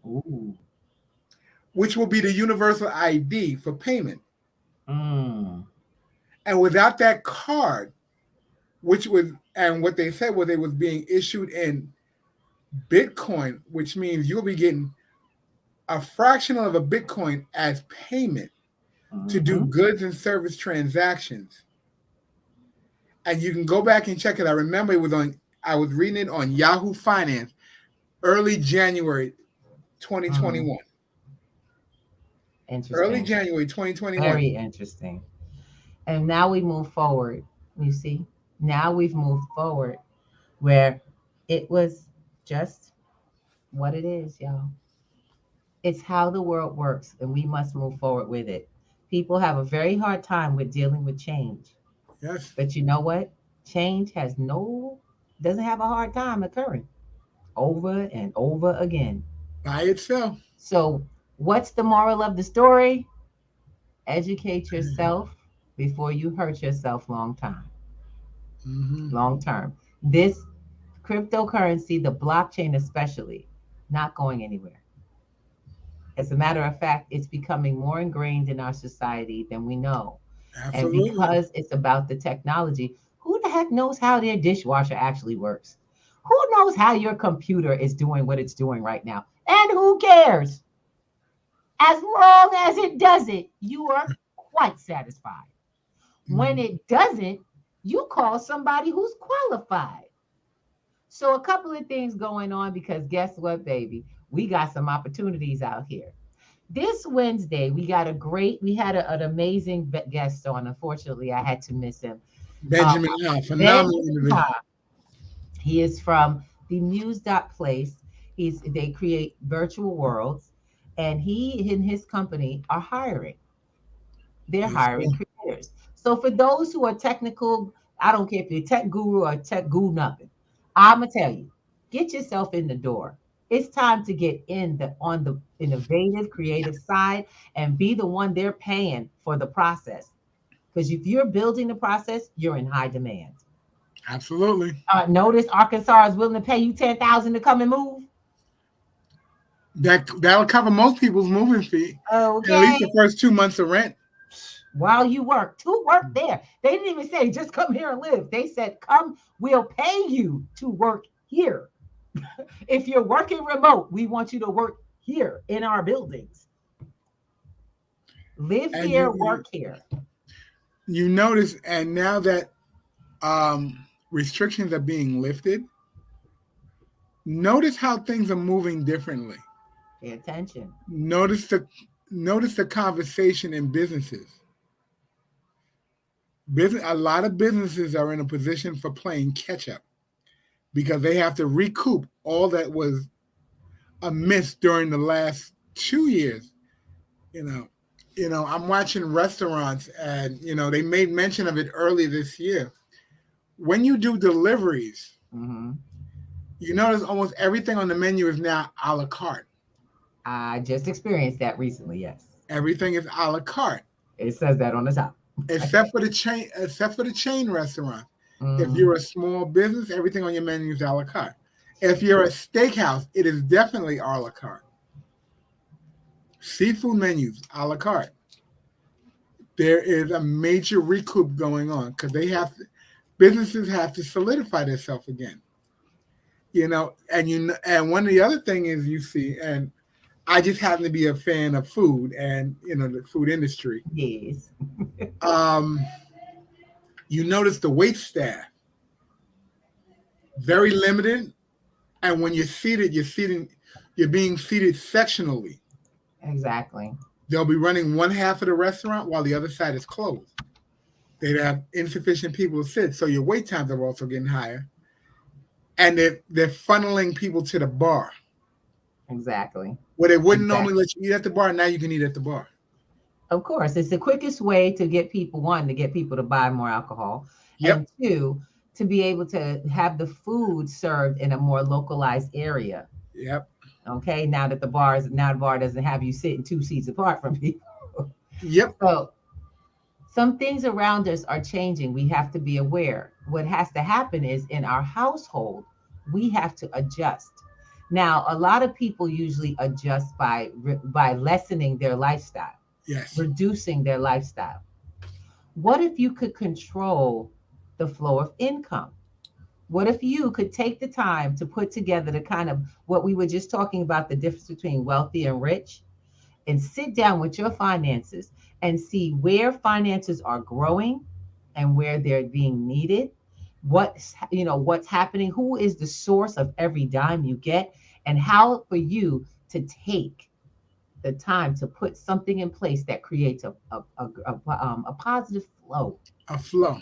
Ooh. which will be the universal ID for payment. Mm. And without that card, and what they said was it was being issued in Bitcoin, which means you'll be getting a fraction of a Bitcoin as payment to do goods and service transactions. And you can go back and check it. I remember I was reading it on Yahoo Finance, early January 2021. Interesting. Early January 2021. Very interesting. And now we move forward. You see, now we've moved forward where it was just what it is, y'all. It's how the world works, and we must move forward with it. People have a very hard time with dealing with change. Yes. But you know what? Change doesn't have a hard time occurring over and over again. By itself. So, what's the moral of the story? Educate yourself before you hurt yourself long term. Long term. This cryptocurrency, the blockchain especially, not going anywhere. As a matter of fact, it's becoming more ingrained in our society than we know. Absolutely. And because it's about the technology, who the heck knows how their dishwasher actually works? Who knows how your computer is doing what it's doing right now? And who cares? As long as it does it, you are quite satisfied. When it doesn't, you call somebody who's qualified. So a couple of things going on, because guess what, baby? We got some opportunities out here. This Wednesday, we had an amazing guest on. Unfortunately, I had to miss him. Benjamin Ha, phenomenal individual. He is from the Muse Place. They create virtual worlds, and he and his company are hiring. They're hiring creators. So for those who are technical, I don't care if you're a tech guru or tech guru nothing. I'm gonna tell you, get yourself in the door. It's time to get on the innovative, creative side and be the one they're paying for the process. Because if you're building the process, you're in high demand. Absolutely. Notice Arkansas is willing to pay you $10,000 to come and move. That'll cover most people's moving fee. Okay. At least the first 2 months of rent. while you work, to work there. They didn't even say, just come here and live. They said, come, we'll pay you to work here. If you're working remote, we want you to work here in our buildings. Live And here, work here. you notice, and now that restrictions are being lifted, notice how things are moving differently. Pay attention. Notice the conversation in businesses. A lot of businesses are in a position for playing catch up because they have to recoup all that was amiss during the last 2 years. I'm watching restaurants, and they made mention of it early this year. When you do deliveries, you notice almost everything on the menu is now a la carte. I just experienced that recently. Yes, everything is a la carte. It says that on the top. Except for the chain restaurant. If you're a small business, everything on your menu is a la carte. If you're a steakhouse, it is definitely a la carte. Seafood menus, a la carte. There is a major recoup going on because businesses have to solidify themselves again. And one of the other thing is you see, and I just happen to be a fan of food and the food industry. Yes. You notice the wait staff very limited, and when you're seated, you're being seated sectionally. Exactly. They'll be running one half of the restaurant while the other side is closed. They'd have insufficient people to sit, so your wait times are also getting higher. And they're funneling people to the bar. Exactly. Where they wouldn't normally let you eat at the bar, now you can eat at the bar. Of course, it's the quickest way to get people, one, to get people to buy more alcohol, and two, to be able to have the food served in a more localized area. Yep. Okay, now the bar doesn't have you sitting 2 seats apart from people. Yep. So some things around us are changing. We have to be aware. What has to happen is in our household, we have to adjust. Now, a lot of people usually adjust by lessening their lifestyle. Yes. Reducing their lifestyle. What if you could control the flow of income? What if you could take the time to put together the kind of what we were just talking about, the difference between wealthy and rich, and sit down with your finances and see where finances are growing and where they're being needed, what's happening, who is the source of every dime you get, and how for you to take the time to put something in place that creates a positive flow. A flow.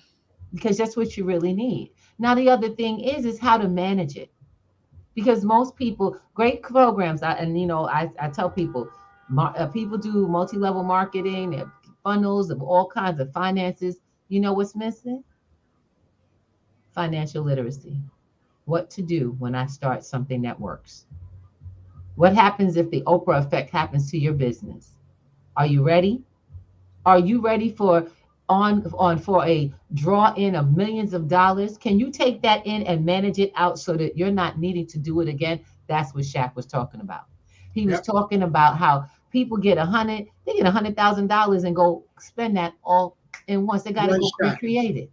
Because that's what you really need. Now, the other thing is how to manage it. Because most people, great programs, I tell people, people do multi-level marketing, funnels of all kinds of finances. You know what's missing? Financial literacy. What to do when I start something that works. What happens if the Oprah effect happens to your business? Are you ready? Are you ready for a draw in of millions of dollars? Can you take that in and manage it out so that you're not needing to do it again? That's what Shaq was talking about. He was talking about how people get $100,000 and go spend that all in once. They got to go recreate it.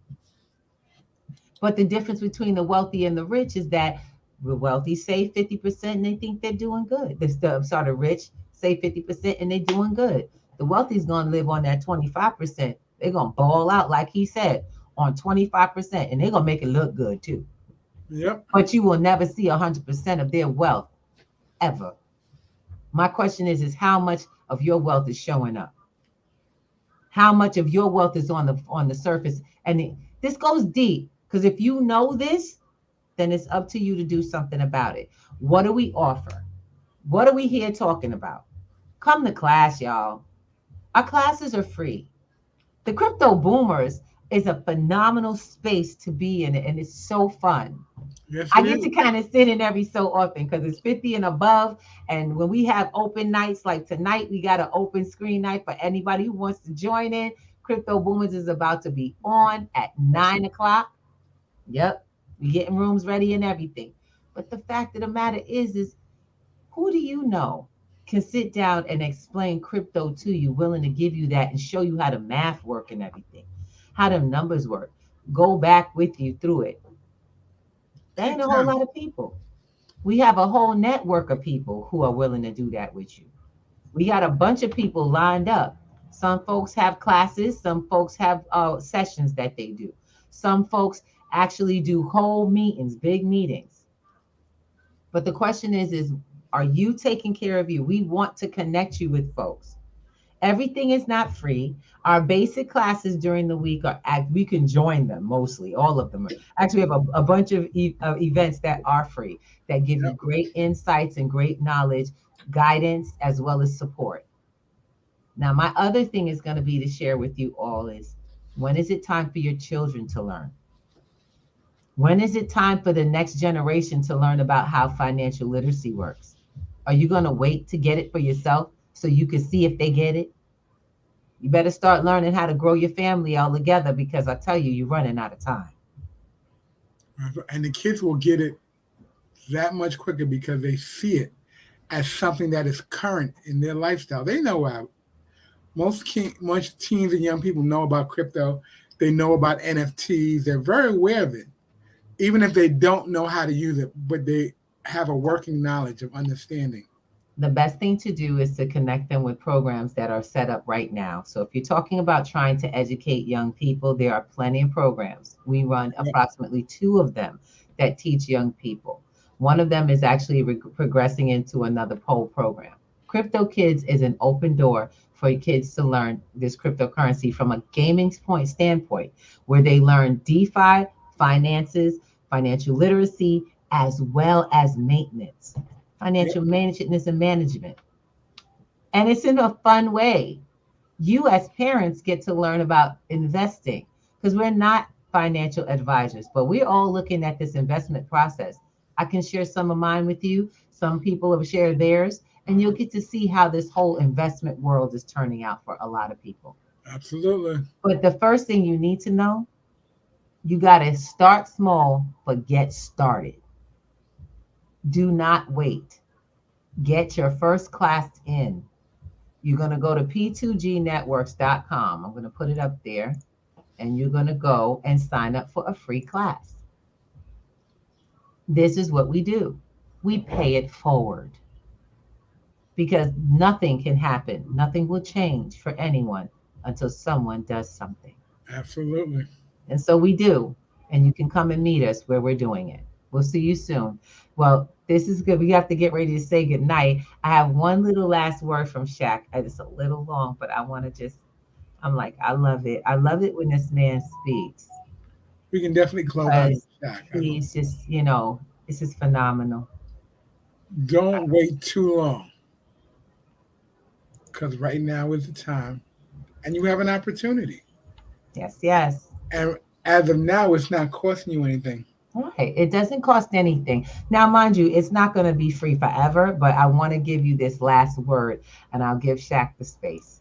But the difference between the wealthy and the rich is that the wealthy save 50% and they think they're doing good. The rich save 50% and they're doing good. The wealthy's going to live on that 25%. They're going to ball out, like he said, on 25%, and they're going to make it look good too. Yep. But you will never see 100% of their wealth ever. My question is how much of your wealth is showing up? How much of your wealth is on the surface? And this goes deep, because if you know this, then it's up to you to do something about it. What do we offer? What are we here talking about? Come to class, y'all. Our classes are free. The Crypto Boomers is a phenomenal space to be in, and it's so fun. Yes, I get to kind of sit in every so often because it's 50 and above. And when we have open nights, like tonight, we got an open screen night for anybody who wants to join in. Crypto Boomers is about to be on at 9 o'clock. Yep. We're getting rooms ready and everything. But the fact of the matter is who do you know can sit down and explain crypto to you, willing to give you that and show you how the math work and everything, how the numbers work, go back with you through it. That ain't a whole lot of people. We have a whole network of people who are willing to do that with you. We got a bunch of people lined up. Some folks have classes, some folks have sessions that they do. Some folks actually do whole meetings, big meetings. But the question is are you taking care of you? We want to connect you with folks. Everything is not free. Our basic classes during the week we can join them mostly, all of them. Actually, we have a bunch of events that are free that give you great insights and great knowledge, guidance, as well as support. Now, my other thing is going to be to share with you all is, when is it time for your children to learn? When is it time for the next generation to learn about how financial literacy works? Are you going to wait to get it for yourself so you can see if they get it? You better start learning how to grow your family all together, because I tell you, you're running out of time. And the kids will get it that much quicker because they see it as something that is current in their lifestyle. They know how most teens and young people know about crypto. They know about NFTs. They're very aware of it, even if they don't know how to use it, but they have a working knowledge of understanding. The best thing to do is to connect them with programs that are set up right now. So if you're talking about trying to educate young people, there are plenty of programs. We run approximately 2 of them that teach young people. One of them is actually progressing into another pole program. Crypto Kids is an open door for kids to learn this cryptocurrency from a gaming standpoint, where they learn DeFi, finances, financial literacy, as well as maintenance. Financial maintenance and management. And it's in a fun way. You as parents get to learn about investing, because we're not financial advisors, but we're all looking at this investment process. I can share some of mine with you. Some people have shared theirs, and you'll get to see how this whole investment world is turning out for a lot of people. Absolutely. But the first thing you need to know, you got to start small, but get started. Do not wait. Get your first class in. You're going to go to p2gnetworks.com. I'm going to put it up there, and you're going to go and sign up for a free class. This is what we do. We pay it forward, because nothing can happen. Nothing will change for anyone until someone does something. Absolutely. And so we do. And you can come and meet us where we're doing it. We'll see you soon. Well, this is good. We have to get ready to say goodnight. I have one little last word from Shaq. It's a little long, but I want to I'm like, I love it. I love it when this man speaks. We can definitely close out Shaq. He's just, it's just phenomenal. Don't wait too long, because right now is the time, and you have an opportunity. Yes, yes. And as of now, it's not costing you anything. Right. It doesn't cost anything. Now, mind you, it's not going to be free forever, but I want to give you this last word, and I'll give Shaq the space.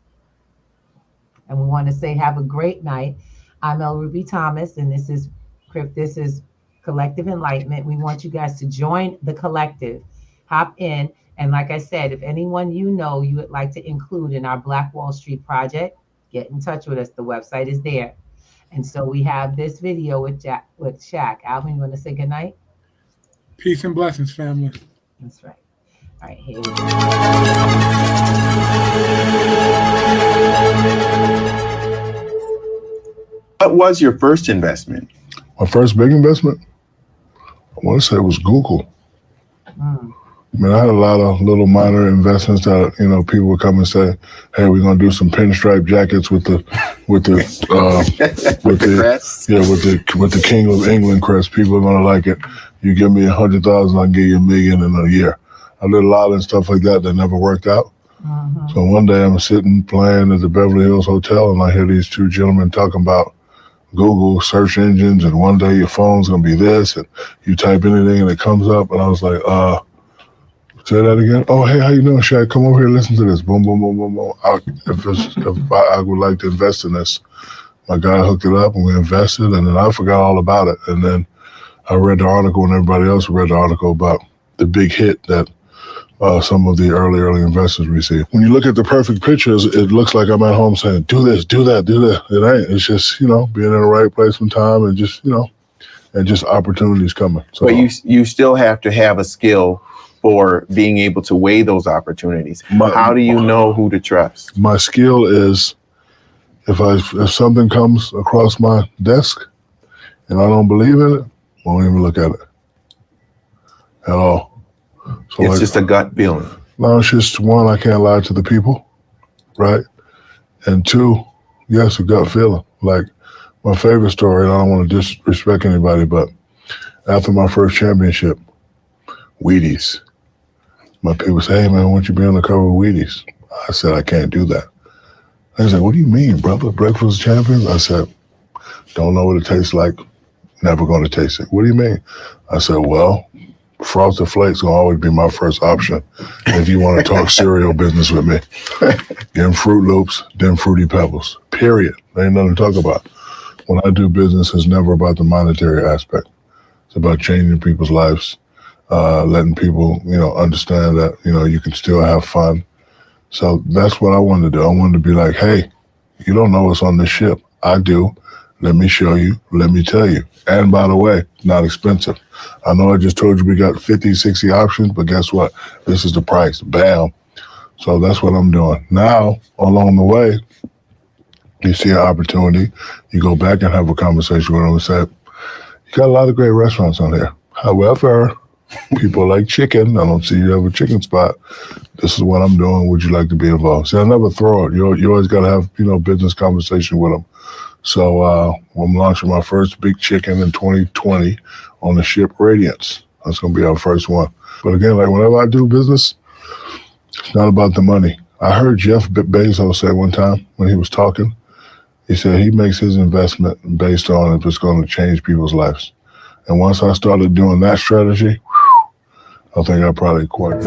And we want to say have a great night. I'm El Ruby Thomas, and this is Collective Enlightenment. We want you guys to join the collective. Hop in. And like I said, if anyone you would like to include in our Black Wall Street project, get in touch with us. The website is there. And so we have this video with Shaq. Alvin, you want to say goodnight? Peace and blessings, family. That's right. All right, here we go. What was your first investment? My first big investment, I want to say it was Google. I mean, I had a lot of little minor investments that, people would come and say, "Hey, we're gonna do some pinstripe jackets with the King of England crest. People are gonna like it. You give me 100,000, I'll give you $1 million in a year." I did a lot of stuff like that never worked out. So one day I'm sitting playing at the Beverly Hills Hotel, and I hear these 2 gentlemen talking about Google search engines, and one day your phone's gonna be this, and you type anything and it comes up, and I was like, say that again. Oh, hey, how you doing, Shaq? Come over here, listen to this. Boom, boom, boom, boom, boom. If I would like to invest in this, my guy hooked it up, and we invested, and then I forgot all about it. And then I read the article, and everybody else read the article about the big hit that some of the early investors receive. When you look at the perfect pictures, it looks like I'm at home saying, do this, do that, do that. It ain't. It's just, being in the right place in time and just, and just opportunities coming. So, but you still have to have a skill for being able to weigh those opportunities. How do you know who to trust? My skill is if something comes across my desk and I don't believe in it, I won't even look at it at all. So It's just a gut feeling. No, it's just one, I can't lie to the people, right? And two, yes, a gut feeling. Like my favorite story, and I don't want to disrespect anybody, but after my first championship, Wheaties, my people say, hey man, why don't you be on the cover of Wheaties? I said, I can't do that. They said, what do you mean, brother? Breakfast Champions? I said, don't know what it tastes like, never going to taste it. What do you mean? I said, well, Frosted Flakes will always be my first option if you want to talk cereal business with me. Then Fruit Loops, then Fruity Pebbles, period. There ain't nothing to talk about. When I do business, it's never about the monetary aspect. It's about changing people's lives, letting people, understand that, you can still have fun. So that's what I wanted to do. I wanted to be like, hey, you don't know what's on this ship. I do. Let me show you. Let me tell you. And by the way, not expensive. I know I just told you we got 50, 60 options, but guess what? This is the price. Bam. So that's what I'm doing. Now, along the way, you see an opportunity. You go back and have a conversation with them and say, you got a lot of great restaurants on here. However, people like chicken. I don't see you have a chicken spot. This is what I'm doing. Would you like to be involved? See, I never throw it. You always got to have, business conversation with them. So I'm launching my first big chicken in 2020 on the ship Radiance. That's going to be our first one. But again, like whenever I do business, it's not about the money. I heard Jeff Bezos say one time when he was talking, he said he makes his investment based on if it's going to change people's lives. And once I started doing that strategy, I think I probably quite.